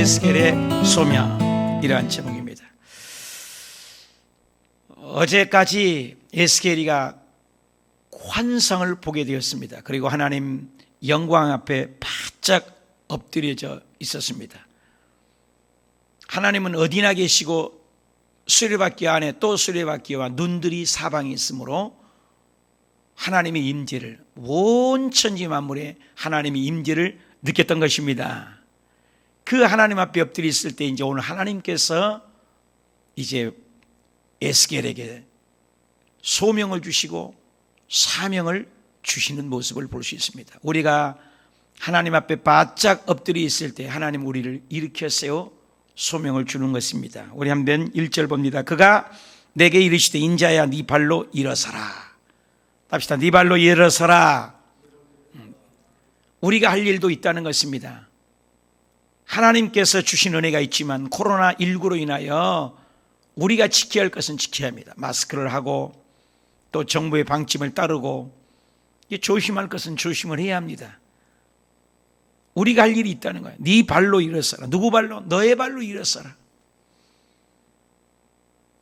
에스겔의 소명이라는 제목입니다. 어제까지 에스겔이가 환상을 보게 되었습니다. 그리고 하나님 영광 앞에 바짝 엎드려져 있었습니다. 하나님은 어디나 계시고 수레바퀴 안에 또 수레바퀴와 눈들이 사방에 있으므로 하나님의 임재를, 온 천지 만물에 하나님의 임재를 느꼈던 것입니다. 그 하나님 앞에 엎드려 있을 때 이제 오늘 하나님께서 이제 에스겔에게 소명을 주시고 사명을 주시는 모습을 볼 수 있습니다. 우리가 하나님 앞에 바짝 엎드려 있을 때 하나님 우리를 일으켜 세워 소명을 주는 것입니다. 우리 한번 1절 봅니다. 그가 내게 이르시되 인자야 네 발로 일어서라. 합시다. 네 발로 일어서라. 우리가 할 일도 있다는 것입니다. 하나님께서 주신 은혜가 있지만 코로나19로 인하여 우리가 지켜야 할 것은 지켜야 합니다. 마스크를 하고 또 정부의 방침을 따르고 조심할 것은 조심을 해야 합니다. 우리가 할 일이 있다는 거예요. 네 발로 일어서라. 누구 발로? 너의 발로 일어서라.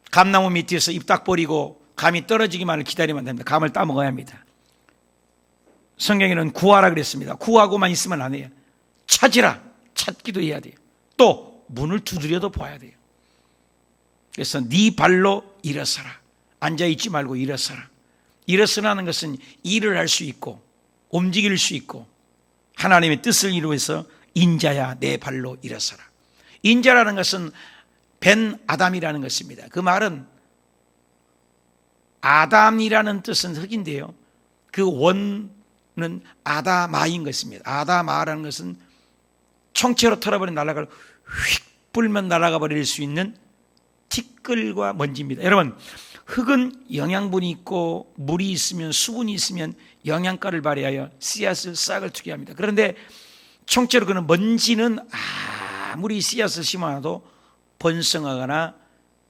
감나무 밑에서 입 딱 버리고 감이 떨어지기만을 기다리면 안 됩니다. 감을 따먹어야 합니다. 성경에는 구하라 그랬습니다. 구하고만 있으면 안 해요. 찾으라. 찾기도 해야 돼요. 또 문을 두드려도 봐야 돼요. 그래서 네 발로 일어서라. 앉아있지 말고 일어서라. 일어서라는 것은 일을 할 수 있고 움직일 수 있고 하나님의 뜻을 이루어서 인자야 내 발로 일어서라. 인자라는 것은 벤 아담이라는 것입니다. 그 말은 아담이라는 뜻은 흑인데요, 그 원은 아다마인 것입니다. 아다마라는 것은 총체로 털어버린 날아갈 휙 불면 날아가 버릴 수 있는 티끌과 먼지입니다. 여러분, 흙은 영양분이 있고 물이 있으면 수분이 있으면 영양가를 발휘하여 씨앗을 싹을 트게 합니다. 그런데 총체로 그는 먼지는 아무리 씨앗을 심어놔도 번성하거나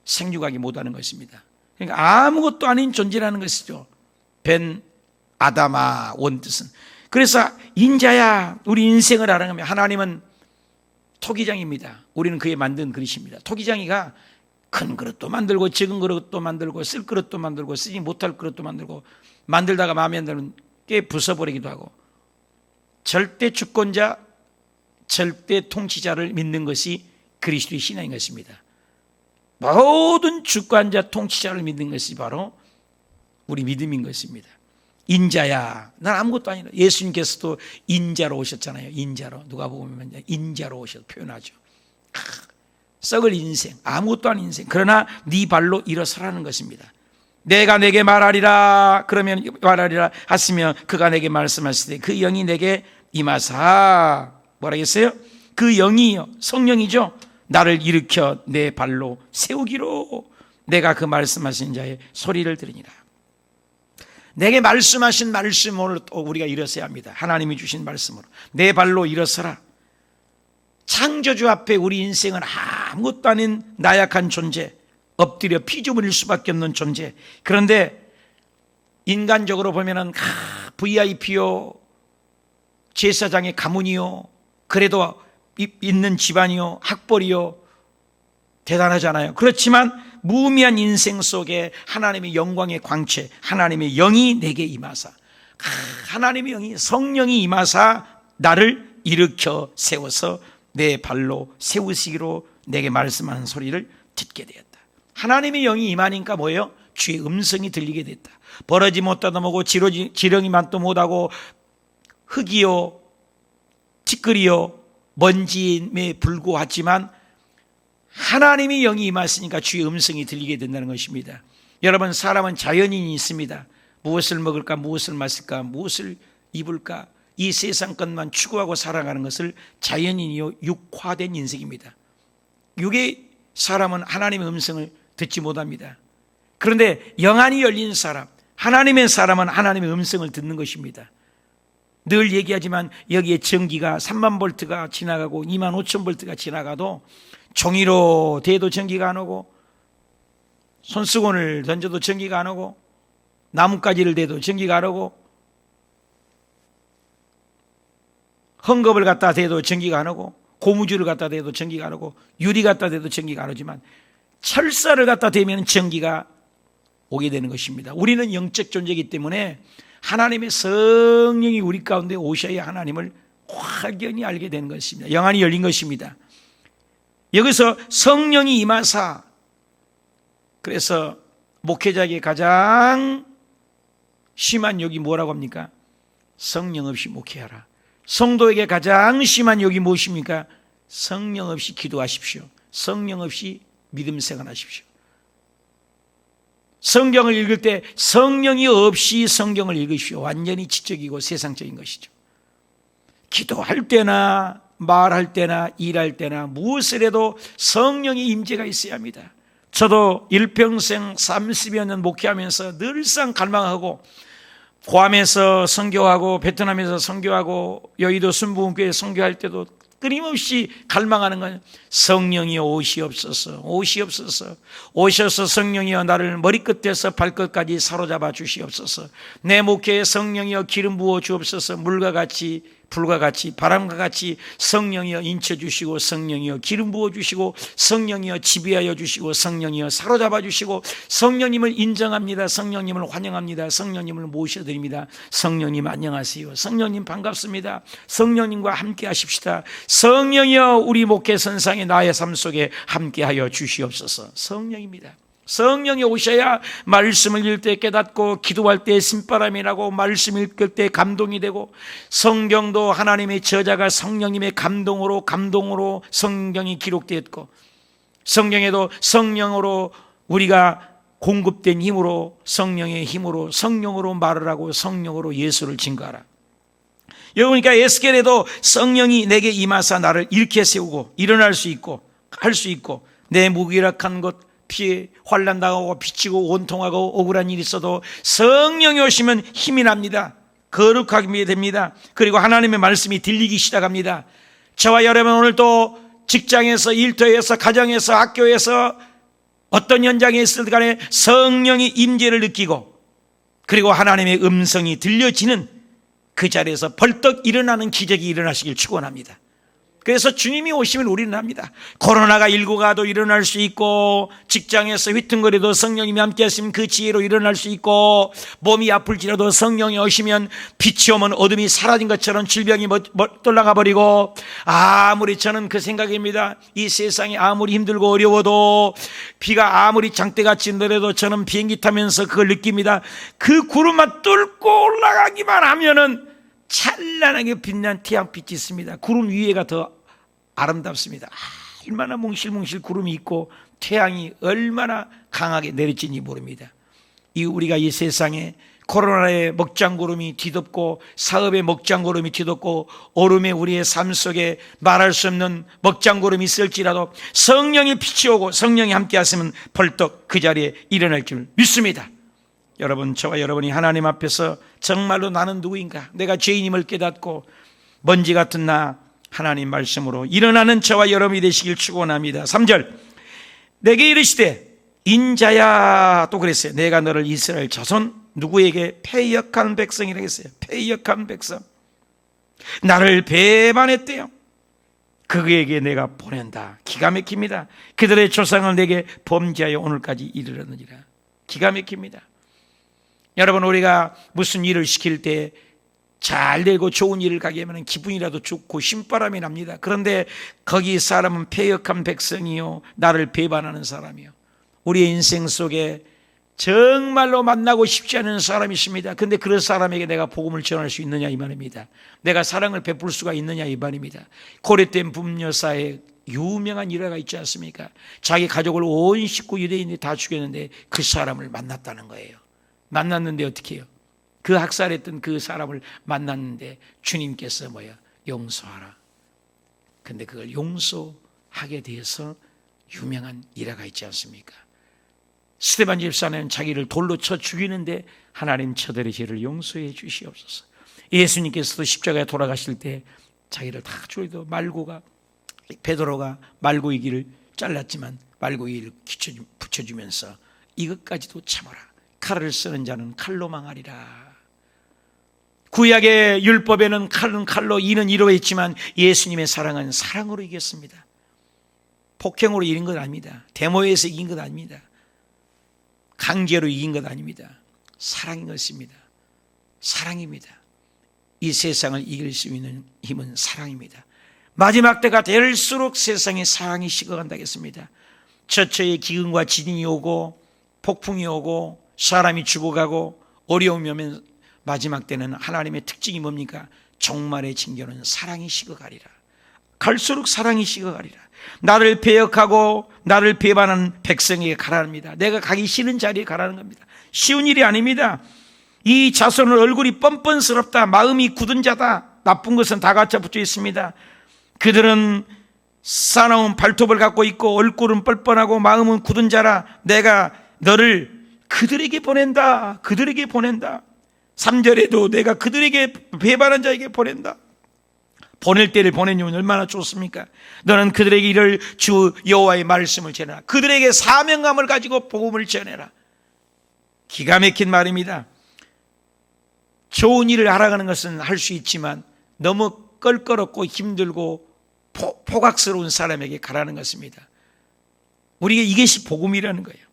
생육하기 못하는 것입니다. 그러니까 아무것도 아닌 존재라는 것이죠. 벤 아다마 원뜻은. 그래서 인자야 우리 인생을 알아가면 하나님은 토기장입니다. 우리는 그에 만든 그릇입니다. 토기장이가 큰 그릇도 만들고 적은 그릇도 만들고 쓸 그릇도 만들고 쓰지 못할 그릇도 만들고 만들다가 마음에 안 들면 깨 부숴버리기도 하고 절대 주권자 절대 통치자를 믿는 것이 그리스도의 신앙인 것입니다. 모든 주권자 통치자를 믿는 것이 바로 우리 믿음인 것입니다. 인자야 난 아무것도 아니다. 예수님께서도 인자로 오셨잖아요. 인자로 누가 보면 인자로 오셔서 표현하죠. 썩을 인생, 아무것도 아닌 인생. 그러나 네 발로 일어서라는 것입니다. 내가 내게 말하리라 그러면 말하리라 하시면 그가 내게 말씀하시되 그 영이 내게 임하사 뭐라 했어요? 그 영이요 성령이죠. 나를 일으켜 내 발로 세우기로 내가 그 말씀하신 자의 소리를 들으니라. 내게 말씀하신 말씀으로 또 우리가 일어서야 합니다. 하나님이 주신 말씀으로 내 발로 일어서라. 창조주 앞에 우리 인생은 아무것도 아닌 나약한 존재, 엎드려 피조물일 수밖에 없는 존재. 그런데 인간적으로 보면은 VIP요, 제사장의 가문이요, 그래도 있는 집안이요, 학벌이요, 대단하잖아요. 그렇지만 무의미한 인생 속에 하나님의 영광의 광채, 하나님의 영이 내게 임하사, 하나님의 영이 성령이 임하사 나를 일으켜 세워서 내 발로 세우시기로 내게 말씀하는 소리를 듣게 되었다. 하나님의 영이 임하니까 뭐예요? 주의 음성이 들리게 됐다. 벌어지 못하다 보고 지렁이 만도 못하고 흙이요 티끌이요 먼지에 불구하지만 하나님의 영이 임하시니까 주의 음성이 들리게 된다는 것입니다. 여러분, 사람은 자연인이 있습니다. 무엇을 먹을까, 무엇을 마실까, 무엇을 입을까, 이 세상 것만 추구하고 살아가는 것을 자연인이요 육화된 인생입니다. 육의 사람은 하나님의 음성을 듣지 못합니다. 그런데 영안이 열린 사람, 하나님의 사람은 하나님의 음성을 듣는 것입니다. 늘 얘기하지만 여기에 전기가 3만 볼트가 지나가고 2만 5천 볼트가 지나가도 종이로 대도 전기가 안 오고 손수건을 던져도 전기가 안 오고 나뭇가지를 대도 전기가 안 오고 헝겊을 갖다 대도 전기가 안 오고 고무줄을 갖다 대도 전기가 안 오고 유리 갖다 대도 전기가 안 오지만 철사를 갖다 대면 전기가 오게 되는 것입니다. 우리는 영적 존재이기 때문에 하나님의 성령이 우리 가운데 오셔야 하나님을 확연히 알게 되는 것입니다. 영안이 열린 것입니다. 여기서 성령이 임하사, 그래서 목회자에게 가장 심한 욕이 뭐라고 합니까? 성령 없이 목회하라. 성도에게 가장 심한 욕이 무엇입니까? 성령 없이 기도하십시오. 성령 없이 믿음 생활하십시오. 성경을 읽을 때 성령이 없이 성경을 읽으십시오. 완전히 지적이고 세상적인 것이죠. 기도할 때나 말할 때나 일할 때나 무엇을 해도 성령의 임재가 있어야 합니다. 저도 일평생 30여 년 목회하면서 늘상 갈망하고, 괌에서 선교하고 베트남에서 선교하고 여의도 순복음교회 선교할 때도 끊임없이 갈망하는 건 성령이 오시옵소서, 오시옵소서, 오셔서 성령이여 나를 머리끝에서 발끝까지 사로잡아 주시옵소서. 내 목회에 성령이여 기름 부어 주옵소서. 물과 같이 불과 같이 바람과 같이 성령이여 인쳐주시고, 성령이여 기름 부어주시고, 성령이여 지배하여 주시고, 성령이여 사로잡아 주시고, 성령님을 인정합니다. 성령님을 환영합니다. 성령님을 모셔드립니다. 성령님 안녕하세요. 성령님 반갑습니다. 성령님과 함께 하십시다. 성령이여 우리 목회 선상에 나의 삶 속에 함께하여 주시옵소서. 성령입니다. 성령이 오셔야 말씀을 읽을 때 깨닫고, 기도할 때 신바람이 나고, 말씀 읽을 때 감동이 되고, 성경도 하나님의 저자가 성령님의 감동으로 성경이 기록되었고, 성경에도 성령으로 우리가 공급된 힘으로, 성령의 힘으로, 성령으로 말을 하고 성령으로 예수를 증거하라. 여러분, 그러니까 에스겔에도 성령이 내게 임하사 나를 일으켜 세우고 일어날 수 있고 할 수 있고, 내 무기력한 것, 피해 환난 당하고 비치고 원통하고 억울한 일이 있어도 성령이 오시면 힘이 납니다. 거룩하게 됩니다. 그리고 하나님의 말씀이 들리기 시작합니다. 저와 여러분, 오늘도 직장에서, 일터에서, 가정에서, 학교에서 어떤 현장에 있을 간에 성령의 임재를 느끼고, 그리고 하나님의 음성이 들려지는 그 자리에서 벌떡 일어나는 기적이 일어나시길 축원합니다. 그래서 주님이 오시면 우리는 합니다. 코로나가 19가도 일어날 수 있고, 직장에서 휘퉁거리도 성령님이 함께 하시면 그 지혜로 일어날 수 있고, 몸이 아플지라도 성령이 오시면 빛이 오면 어둠이 사라진 것처럼 질병이 떠나가 버리고, 아무리, 저는 그 생각입니다. 이 세상이 아무리 힘들고 어려워도, 비가 아무리 장대같이 내려도 저는 비행기 타면서 그걸 느낍니다. 그 구름만 뚫고 올라가기만 하면은 찬란하게 빛난 태양빛이 있습니다. 구름 위에가 더 아름답습니다. 얼마나 몽실몽실 구름이 있고 태양이 얼마나 강하게 내리친지 모릅니다. 우리가 이 세상에 코로나의 먹장구름이 뒤덮고, 사업의 먹장구름이 뒤덮고, 얼음에 우리의 삶 속에 말할 수 없는 먹장구름이 있을지라도 성령이 빛이 오고 성령이 함께 하시면 벌떡 그 자리에 일어날 줄 믿습니다. 여러분, 저와 여러분이 하나님 앞에서 정말로 나는 누구인가, 내가 죄인임을 깨닫고 먼지 같은 나 하나님 말씀으로 일어나는 저와 여러분이 되시길 축원합니다. 3절, 내게 이르시되 인자야, 또 그랬어요. 내가 너를 이스라엘 자손 누구에게? 패역한 백성이라고 했어요. 패역한 백성, 나를 배반했대요. 그에게 내가 보낸다. 기가 막힙니다. 그들의 조상을 내게 범죄하여 오늘까지 이르렀느니라. 기가 막힙니다. 여러분, 우리가 무슨 일을 시킬 때 잘 되고 좋은 일을 가게 하면 기분이라도 좋고 신바람이 납니다. 그런데 거기 사람은 패역한 백성이요, 나를 배반하는 사람이요. 우리의 인생 속에 정말로 만나고 싶지 않은 사람이 있습니다. 그런데 그런 사람에게 내가 복음을 전할 수 있느냐 이 말입니다. 내가 사랑을 베풀 수가 있느냐 이 말입니다. 고려된 분여사에 유명한 일화가 있지 않습니까? 자기 가족을 온 식구 유대인이 다 죽였는데 그 사람을 만났다는 거예요. 만났는데 어떻게 해요? 그 학살했던 그 사람을 만났는데 주님께서 용서하라. 근데 그걸 용서하게 돼서 유명한 일화가 있지 않습니까? 스데반 집사는 자기를 돌로 쳐 죽이는데 하나님 저들의 죄를 용서해 주시옵소서. 예수님께서도 십자가에 돌아가실 때 자기를 다 죽여도 베드로가 말고이기를 잘랐지만 말고이기를 붙여주면서 이것까지도 참아라. 칼을 쓰는 자는 칼로 망하리라. 구약의 율법에는 칼은 칼로 이는 이로 했지만 예수님의 사랑은 사랑으로 이겼습니다. 폭행으로 이긴 것 아닙니다. 데모에서 이긴 것 아닙니다. 강제로 이긴 것 아닙니다. 사랑인 것입니다. 사랑입니다. 이 세상을 이길 수 있는 힘은 사랑입니다. 마지막 때가 될수록 세상에 사랑이 식어간다겠습니다. 처처에 기근과 지진이 오고 폭풍이 오고 사람이 죽어가고 어려움이 오면 마지막 때는 하나님의 특징이 뭡니까? 종말의 징조는 사랑이 식어가리라. 갈수록 사랑이 식어가리라. 나를 배역하고 나를 배반하는 백성에게 가라합니다. 내가 가기 싫은 자리에 가라는 겁니다. 쉬운 일이 아닙니다. 이 자손은 얼굴이 뻔뻔스럽다, 마음이 굳은 자다, 나쁜 것은 다 갖춰 붙여 있습니다. 그들은 싸나운 발톱을 갖고 있고 얼굴은 뻔뻔하고 마음은 굳은 자라. 내가 너를 그들에게 보낸다. 그들에게 보낸다. 3절에도 내가 그들에게 배반한 자에게 보낸다. 보낼 때를 보내면 얼마나 좋습니까? 너는 그들에게 이를 주 여호와의 말씀을 전해라. 그들에게 사명감을 가지고 복음을 전해라. 기가 막힌 말입니다. 좋은 일을 하라는 것은 할 수 있지만 너무 껄끄럽고 힘들고 포각스러운 사람에게 가라는 것입니다. 우리가 이것이 복음이라는 거예요.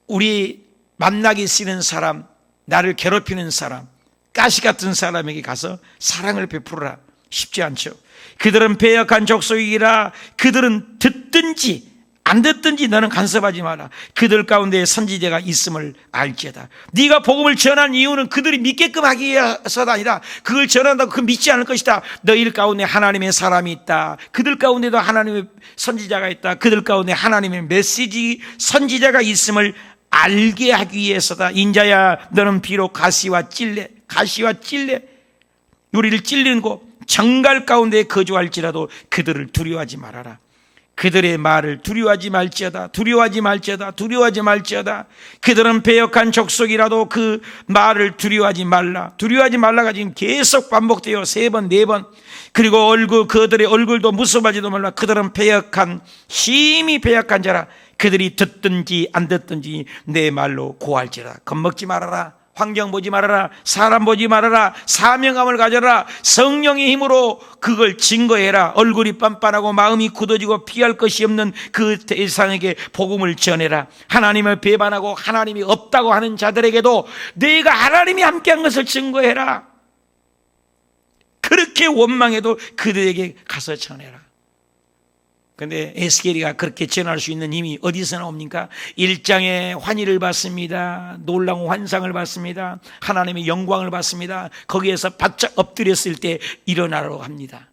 우리 만나기 싫은 사람, 나를 괴롭히는 사람, 가시 같은 사람에게 가서 사랑을 베풀어라. 쉽지 않죠. 그들은 배역한 족속이라. 그들은 듣든지 안 듣든지 너는 간섭하지 마라. 그들 가운데 선지자가 있음을 알지어다. 네가 복음을 전한 이유는 그들이 믿게끔 하기 위해서가 아니라 그걸 전한다고 그 믿지 않을 것이다. 너희 가운데 하나님의 사람이 있다. 그들 가운데도 하나님의 선지자가 있다. 그들 가운데 하나님의 메시지 선지자가 있음을 알게 하기 위해서다. 인자야, 너는 비록 가시와 찔레 우리를 찔리는 곳 정갈 가운데 거주할지라도 그들을 두려워하지 말아라. 그들의 말을 두려워하지 말지어다. 그들은 배역한 족속이라도 그 말을 두려워하지 말라가 지금 계속 반복돼요. 3번, 4번. 그리고 그들의 얼굴도 무서워하지도 말라. 그들은 심히 배역한 자라. 그들이 듣든지 안 듣든지 내 말로 고할지라. 겁먹지 말아라. 환경 보지 말아라. 사람 보지 말아라. 사명감을 가져라. 성령의 힘으로 그걸 증거해라. 얼굴이 빤빤하고 마음이 굳어지고 피할 것이 없는 그 대상에게 복음을 전해라. 하나님을 배반하고 하나님이 없다고 하는 자들에게도 내가 하나님이 함께한 것을 증거해라. 그렇게 원망해도 그들에게 가서 전해라. 그런데 에스겔이가 그렇게 전할 수 있는 힘이 어디서 나옵니까? 1장에 환희를 받습니다. 놀라운 환상을 받습니다. 하나님의 영광을 받습니다. 거기에서 바짝 엎드렸을 때 일어나라고 합니다.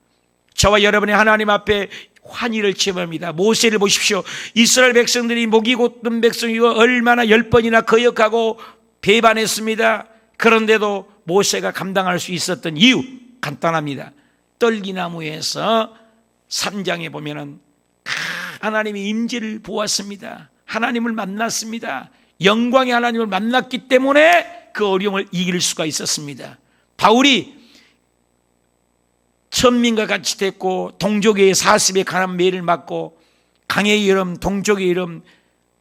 저와 여러분의 하나님 앞에 환희를 체험합니다. 모세를 보십시오. 이스라엘 백성들이 목이 곧든 백성이고 얼마나 10번이나 거역하고 배반했습니다. 그런데도 모세가 감당할 수 있었던 이유 간단합니다. 떨기나무에서 3장에 보면은 하나님의 임재를 보았습니다. 하나님을 만났습니다. 영광의 하나님을 만났기 때문에 그 어려움을 이길 수가 있었습니다. 바울이 천민과 같이 됐고 동족의 40의 가난 매를 맞고 강의 이름, 동족의 이름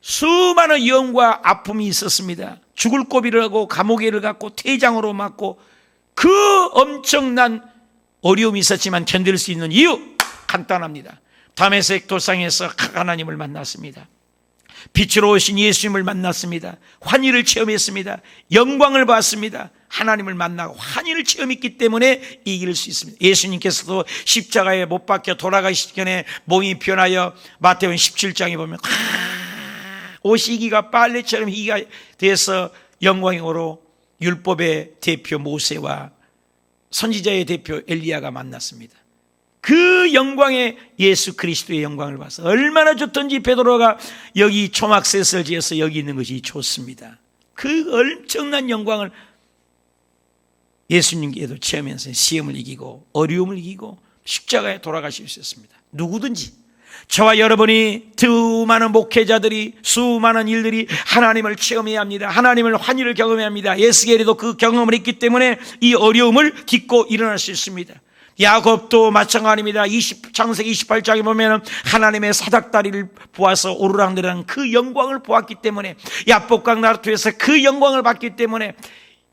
수많은 위험과 아픔이 있었습니다. 죽을 고비를 하고 감옥에를 갔고 퇴장으로 맞고 그 엄청난 어려움이 있었지만 견딜 수 있는 이유 간단합니다. 다메섹 도상에서 하나님을 만났습니다. 빛으로 오신 예수님을 만났습니다. 환희를 체험했습니다. 영광을 봤습니다. 하나님을 만나고 환희를 체험했기 때문에 이길 수 있습니다. 예수님께서도 십자가에 못 박혀 돌아가시기 전에 몸이 변하여 마태복음 17장에 보면 옷이기가 빨래처럼 희기가 돼서 영광으로 율법의 대표 모세와 선지자의 대표 엘리야가 만났습니다. 그 영광의 예수 그리스도의 영광을 봐서 얼마나 좋던지 베드로가 여기 초막셋을 지어서 여기 있는 것이 좋습니다. 그 엄청난 영광을 예수님께도 체험해서 시험을 이기고 어려움을 이기고 십자가에 돌아가실 수 있었습니다. 누구든지 저와 여러분이 수많은 목회자들이 수많은 일들이 하나님을 체험해야 합니다. 하나님을 환희를 경험해야 합니다. 에스겔이도 그 경험을 했기 때문에 이 어려움을 딛고 일어날 수 있습니다. 야곱도 마찬가지입니다. 창세기 28장에 보면 하나님의 사닥다리를 보아서 오르락내리락 그 영광을 보았기 때문에 야복강 나루토에서 그 영광을 봤기 때문에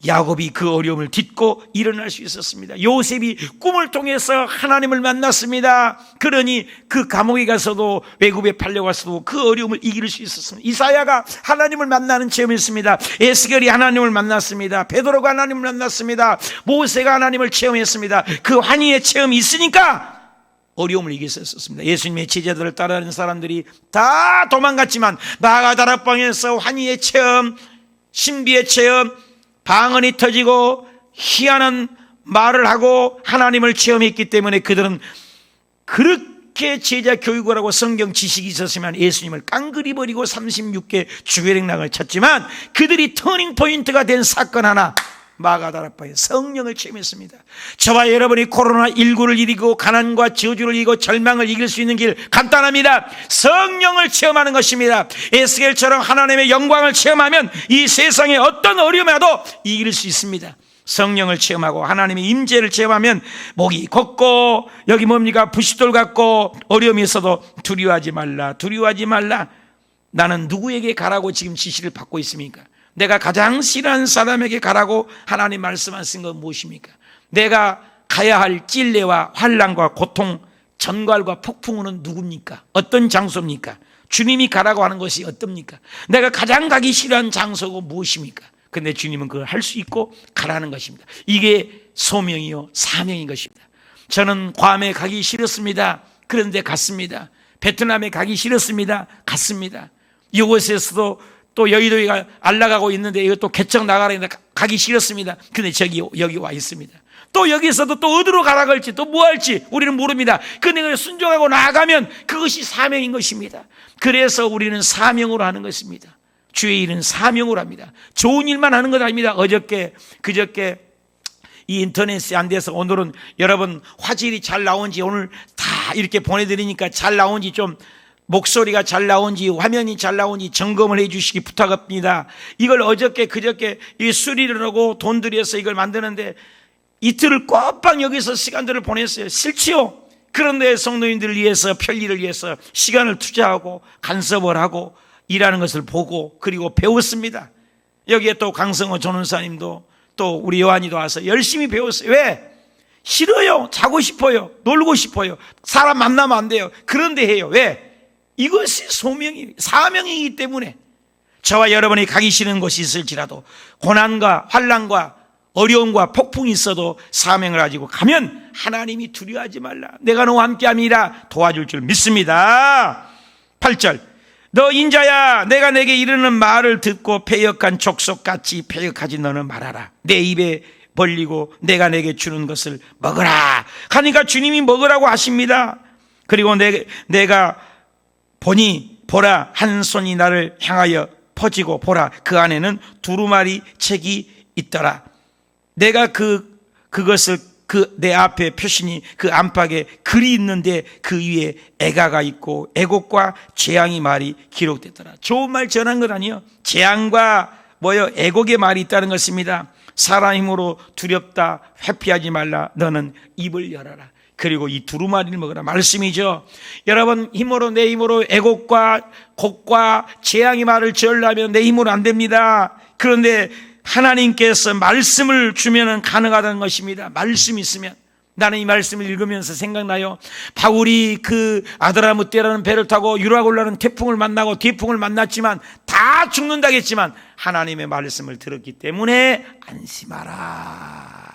야곱이 그 어려움을 딛고 일어날 수 있었습니다. 요셉이 꿈을 통해서 하나님을 만났습니다. 그러니 그 감옥에 가서도, 외국에 팔려가서도 그 어려움을 이길 수 있었습니다. 이사야가 하나님을 만나는 체험이 있습니다. 에스겔이 하나님을 만났습니다. 베드로가 하나님을 만났습니다. 모세가 하나님을 체험했습니다. 그 환희의 체험이 있으니까 어려움을 이길 수 있었습니다. 예수님의 제자들을 따르는 사람들이 다 도망갔지만 마가다락방에서 환희의 체험, 신비의 체험, 방언이 터지고 희한한 말을 하고 하나님을 체험했기 때문에 그들은 그렇게 제자 교육을 하고 성경 지식이 있었으면 예수님을 깡그리 버리고 36개 주일행락을 쳤지만 그들이 터닝포인트가 된 사건 하나, 마가다락방에 성령을 체험했습니다. 저와 여러분이 코로나19를 이기고 가난과 저주를 이기고 절망을 이길 수 있는 길 간단합니다. 성령을 체험하는 것입니다. 에스겔처럼 하나님의 영광을 체험하면 이 세상에 어떤 어려움에도 이길 수 있습니다. 성령을 체험하고 하나님의 임재를 체험하면 목이 걷고, 여기 뭡니까? 부싯돌 같고, 어려움이 있어도 두려워하지 말라, 두려워하지 말라. 나는 누구에게 가라고 지금 지시를 받고 있습니까? 내가 가장 싫어하는 사람에게 가라고 하나님 말씀하신 건 무엇입니까? 내가 가야 할 찔레와 환난과 고통, 전갈과 폭풍우는 누굽니까? 어떤 장소입니까? 주님이 가라고 하는 것이 어떻습니까? 내가 가장 가기 싫어하는 장소가 무엇입니까? 근데 주님은 그걸 할 수 있고 가라는 것입니다. 이게 소명이요 사명인 것입니다. 저는 괌에 가기 싫었습니다. 그런데 갔습니다. 베트남에 가기 싫었습니다. 갔습니다. 이곳에서도 또 여의도에 안락하고 있는데 이것도 개척 나가라 했는데 가기 싫었습니다. 근데 여기 와 있습니다. 또 여기서도 또 어디로 가라고 할지 또 뭐 할지 우리는 모릅니다. 근데 순종하고 나아가면 그것이 사명인 것입니다. 그래서 우리는 사명으로 하는 것입니다. 주의 일은 사명으로 합니다. 좋은 일만 하는 것 아닙니다. 그저께 이 인터넷이 안 돼서 오늘은 여러분 화질이 잘 나온지 오늘 다 이렇게 보내드리니까 잘 나온지 좀 목소리가 잘 나온지 화면이 잘 나온지 점검을 해 주시기 부탁합니다. 이걸 그저께 이 수리를 하고 돈 들여서 이걸 만드는데 이틀을 꼬박 여기서 시간들을 보냈어요. 싫지요? 그런데 성도님들을 위해서, 편리를 위해서 시간을 투자하고 간섭을 하고 일하는 것을 보고 그리고 배웠습니다. 여기에 또 강성호 전원사님도 또 우리 요한이도 와서 열심히 배웠어요. 왜? 싫어요. 자고 싶어요. 놀고 싶어요. 사람 만나면 안 돼요. 그런데 해요. 왜? 이것이 사명이기 때문에 저와 여러분이 가기 싫은 곳이 있을지라도 고난과 환난과 어려움과 폭풍이 있어도 사명을 가지고 가면 하나님이 두려워하지 말라, 내가 너와 함께함이라 도와줄 줄 믿습니다. 8절, 너 인자야 내가 내게 이르는 말을 듣고 패역한 족속같이 패역하지 너는 말하라. 내 입에 벌리고 내가 내게 주는 것을 먹으라. 하니까 주님이 먹으라고 하십니다. 그리고 내가 보니 보라, 한 손이 나를 향하여 퍼지고 보라, 그 안에는 두루마리 책이 있더라. 내가 그것을 내 앞에 표시니 그 안팎에 글이 있는데 그 위에 애가가 있고 애곡과 재앙이 말이 기록됐더라. 좋은 말 전한 것 아니요, 재앙과 애곡의 말이 있다는 것입니다. 사람 힘으로 두렵다 회피하지 말라. 너는 입을 열어라. 그리고 이 두루마리를 먹으라 말씀이죠. 여러분 힘으로, 내 힘으로 애곡과 곡과 재앙의 말을 지으려면 내 힘으로 안 됩니다. 그런데 하나님께서 말씀을 주면은 가능하다는 것입니다. 말씀이 있으면. 나는 이 말씀을 읽으면서 생각나요. 바울이 그 아드라무떼라는 배를 타고 유라가 올라는 태풍을 만나고 뒤풍을 만났지만 다 죽는다겠지만 하나님의 말씀을 들었기 때문에 안심하라.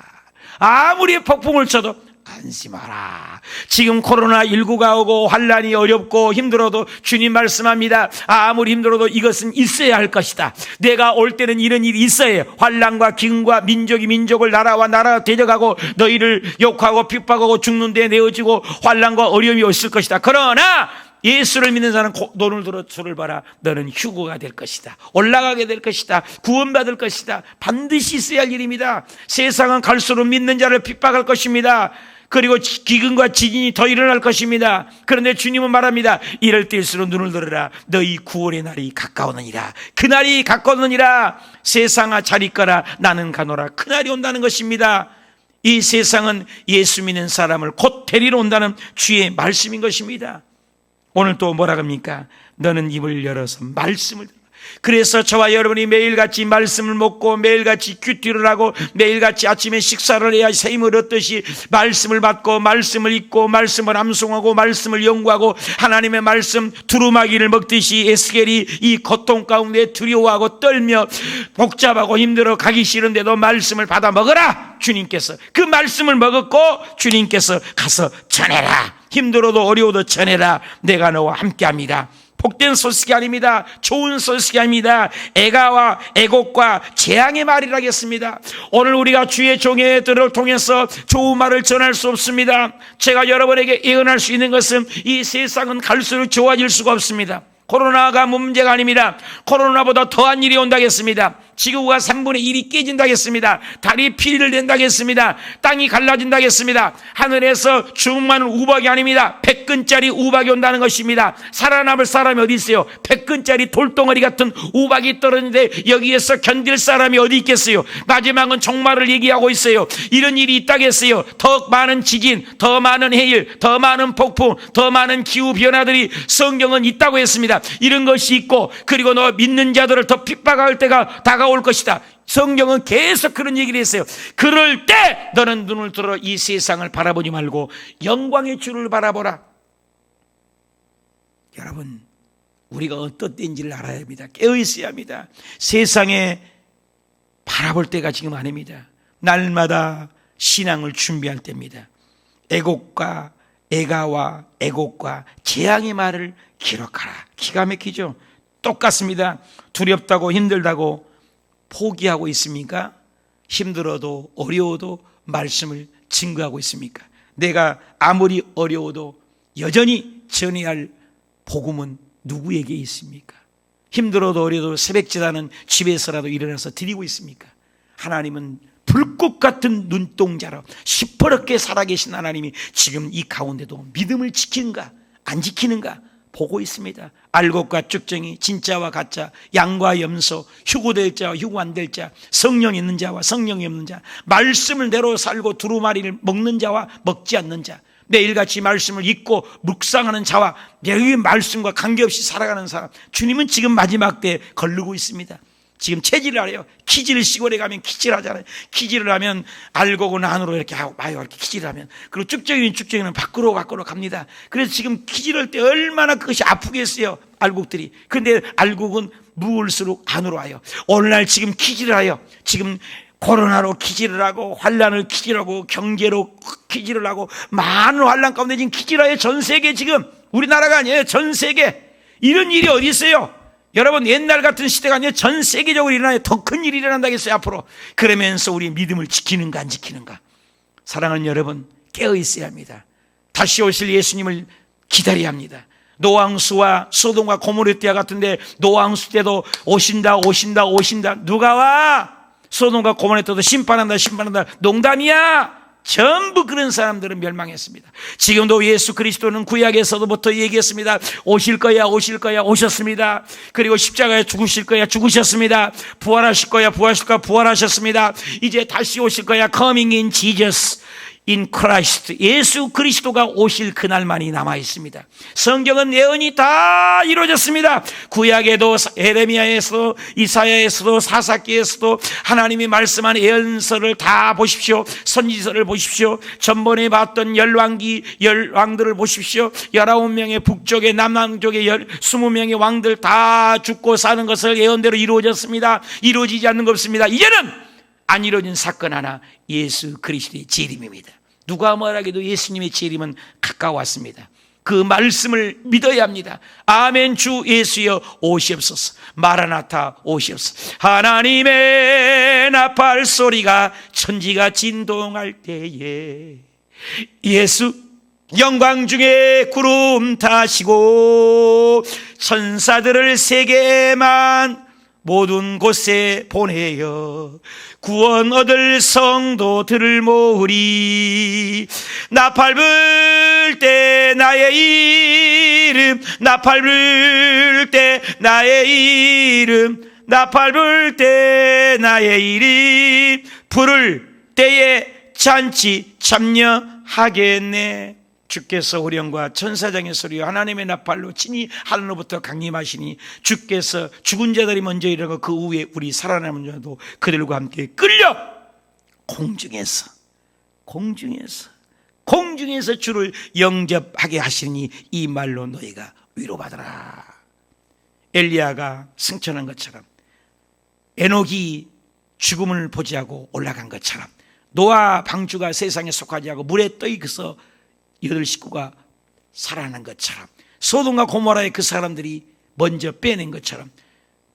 아무리 폭풍을 쳐도 안심하라. 지금 코로나19가 오고 환난이 어렵고 힘들어도 주님 말씀합니다. 아무리 힘들어도 이것은 있어야 할 것이다. 내가 올 때는 이런 일이 있어야 해요. 환난과 기근과 민족이 민족을, 나라와 나라가 대적하고 너희를 욕하고 핍박하고 죽는 데 내어지고 환난과 어려움이 있을 것이다. 그러나 예수를 믿는 자는 눈을 들어 주를 봐라. 너는 휴거가 될 것이다. 올라가게 될 것이다. 구원받을 것이다. 반드시 있어야 할 일입니다. 세상은 갈수록 믿는 자를 핍박할 것입니다. 그리고 기근과 지진이 더 일어날 것입니다. 그런데 주님은 말합니다. 이럴 때일수록 눈을 들어라. 너희 구원의 날이 가까우느니라. 그날이 가까우느니라. 세상아 잘 있거라. 나는 가노라. 그날이 온다는 것입니다. 이 세상은 예수 믿는 사람을 곧 데리러 온다는 주의 말씀인 것입니다. 오늘 또 뭐라 합니까? 너는 입을 열어서 말씀을, 그래서 저와 여러분이 매일같이 말씀을 먹고 매일같이 큐티를 하고 매일같이 아침에 식사를 해야 새 힘을 얻듯이 말씀을 받고 말씀을 읽고 말씀을 암송하고 말씀을 연구하고 하나님의 말씀 두루마기를 먹듯이 에스겔이 이 고통 가운데 두려워하고 떨며 복잡하고 힘들어 가기 싫은데도 말씀을 받아 먹어라. 주님께서 그 말씀을 먹었고 주님께서 가서 전해라. 힘들어도 어려워도 전해라. 내가 너와 함께합니다. 복된 소식이 아닙니다. 좋은 소식이 아닙니다. 애가와 애곡과 재앙의 말이라겠습니다. 오늘 우리가 주의 종회들을 통해서 좋은 말을 전할 수 없습니다. 제가 여러분에게 예언할 수 있는 것은 이 세상은 갈수록 좋아질 수가 없습니다. 코로나가 문제가 아닙니다. 코로나보다 더한 일이 온다겠습니다. 지구가 3분의 1이 깨진다겠습니다. 달이 피리를 낸다겠습니다. 땅이 갈라진다겠습니다. 하늘에서 충만한 우박이 아닙니다. 100근짜리 우박이 온다는 것입니다. 살아남을 사람이 어디 있어요? 100근짜리 돌덩어리 같은 우박이 떨어지는데 여기에서 견딜 사람이 어디 있겠어요? 마지막은 종말을 얘기하고 있어요. 이런 일이 있다겠어요? 더 많은 지진, 더 많은 해일, 더 많은 폭풍, 더 많은 기후 변화들이 성경은 있다고 했습니다. 이런 것이 있고 그리고 너 믿는 자들을 더 핍박할 때가 다가올 것이다. 성경은 계속 그런 얘기를 했어요. 그럴 때 너는 눈을 들어 이 세상을 바라보지 말고 영광의 주를 바라보라. 여러분, 우리가 어떤 때인지를 알아야 합니다. 깨어있어야 합니다. 세상에 바라볼 때가 지금 아닙니다. 날마다 신앙을 준비할 때입니다. 애곡과 애가와 애곡과 재앙의 말을 기록하라. 기가 막히죠? 똑같습니다. 두렵다고 힘들다고 포기하고 있습니까? 힘들어도 어려워도 말씀을 증거하고 있습니까? 내가 아무리 어려워도 여전히 전해야 할 복음은 누구에게 있습니까? 힘들어도 어려워도 새벽지다는 집에서라도 일어나서 드리고 있습니까? 하나님은 불꽃 같은 눈동자로 시퍼렇게 살아계신 하나님이 지금 이 가운데도 믿음을 지키는가 안 지키는가 보고 있습니다. 알곡과 쭉정이, 진짜와 가짜, 양과 염소, 휴고될 자와 휴고 안 될 자, 성령 있는 자와 성령이 없는 자, 말씀을 내로 살고 두루마리를 먹는 자와 먹지 않는 자, 매일같이 말씀을 읽고 묵상하는 자와 매일 말씀과 관계없이 살아가는 사람, 주님은 지금 마지막 때에 걸르고 있습니다. 지금 체질을 해요. 키질 시골에 가면 키질 하잖아요. 키질을 하면 알곡은 안으로 이렇게 하고 마요 이렇게 키질을 하면, 그리고 쭉정이는 밖으로 갑니다. 그래서 지금 키질할 때 얼마나 그것이 아프겠어요, 알곡들이. 그런데 알곡은 무을수록 안으로 와요. 오늘날 지금 키질을 해요. 지금 코로나로 키질을 하고 환란을 키질하고 경제로 키질을 하고 많은 환란 가운데 지금 키질을 해요. 전 세계, 지금 우리나라가 아니에요, 전 세계. 이런 일이 어디 있어요? 여러분, 옛날 같은 시대가 아니라 전 세계적으로 일어나요. 더 큰 일이 일어난다겠어요, 앞으로. 그러면서 우리 믿음을 지키는가 안 지키는가. 사랑하는 여러분, 깨어 있어야 합니다. 다시 오실 예수님을 기다려야 합니다. 노왕수와 소돔과 고모르 때와 같은데 노왕수 때도 오신다. 누가 와? 소돔과 고모르 때도 심판한다. 농담이야. 전부 그런 사람들은 멸망했습니다. 지금도 예수 그리스도는 구약에서부터 얘기했습니다. 오실 거야 오셨습니다. 그리고 십자가에 죽으실 거야 죽으셨습니다. 부활하실 거야 부활하셨습니다. 이제 다시 오실 거야. Coming in Jesus, in Christ. 예수 그리스도가 오실 그날만이 남아 있습니다. 성경은 예언이 다 이루어졌습니다. 구약에도 에레미야에서도 이사야에서도 사사기에서도 하나님이 말씀한 예언서를 다 보십시오. 선지서를 보십시오. 전번에 봤던 열왕들을 보십시오. 19명의 북쪽의 남남쪽의 20명의 왕들 다 죽고 사는 것을 예언대로 이루어졌습니다. 이루어지지 않는 것 없습니다. 이제는 안 이루어진 사건 하나, 예수 그리스도의 재림입니다. 누가 말하기도 예수님의 재림은 가까웠습니다. 그 말씀을 믿어야 합니다. 아멘. 주 예수여 오시옵소서. 마라나타 오시옵소서. 하나님의 나팔 소리가 천지가 진동할 때에 예수 영광 중에 구름 타시고 천사들을 세계만 모든 곳에 보내어 구원 얻을 성도들을 모으리. 나팔 불 때 나의 이름, 나팔 불 때 나의 이름, 나팔 불 때 나의 이름, 부를 때에 잔치 참여하겠네. 주께서 호령과 천사장의 소리와 하나님의 나팔로 친히 하늘로부터 강림하시니 주께서 죽은 자들이 먼저 일어나고 그 후에 우리 살아남은 자도 그들과 함께 끌려 공중에서 주를 영접하게 하시니 이 말로 너희가 위로받으라. 엘리야가 승천한 것처럼, 에녹이 죽음을 보지하고 올라간 것처럼, 노아 방주가 세상에 속하지 않고 물에 떠 있어서 8식구가 살아난 것처럼, 소돔과 고모라의 그 사람들이 먼저 빼낸 것처럼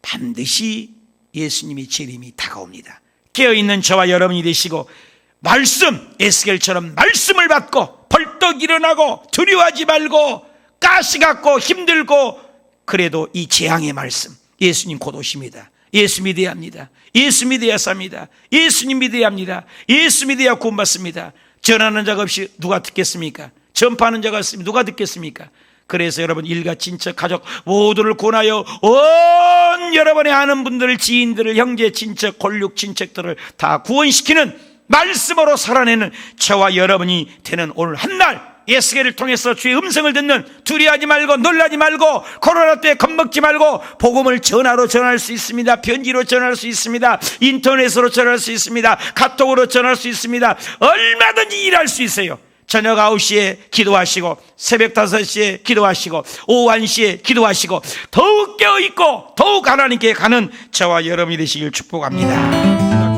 반드시 예수님의 재림이 다가옵니다. 깨어있는 저와 여러분이 되시고 말씀, 에스겔처럼 말씀을 받고 벌떡 일어나고 두려워하지 말고 가시 같고 힘들고 그래도 이 재앙의 말씀, 예수님 곧 오십니다. 예수 믿어야 합니다. 예수 믿어야 삽니다. 예수님 믿어야 합니다. 예수 믿어야 구원받습니다. 전하는 자가 없이 누가 듣겠습니까? 전파하는 자가 없으면 누가 듣겠습니까? 그래서 여러분 일가 친척 가족 모두를 구원하여 온 여러분의 아는 분들을, 지인들을, 형제 친척 골육 친척들을 다 구원시키는 말씀으로 살아내는 저와 여러분이 되는 오늘 한날, 예수께를 통해서 주의 음성을 듣는, 두려워하지 말고 놀라지 말고 코로나 때 겁먹지 말고 복음을 전화로 전할 수 있습니다. 편지로 전할 수 있습니다. 인터넷으로 전할 수 있습니다. 카톡으로 전할 수 있습니다. 얼마든지 일할 수 있어요. 저녁 9시에 기도하시고 새벽 5시에 기도하시고 오후 1시에 기도하시고 더욱 깨어있고 더욱 하나님께 가는 저와 여러분이 되시길 축복합니다.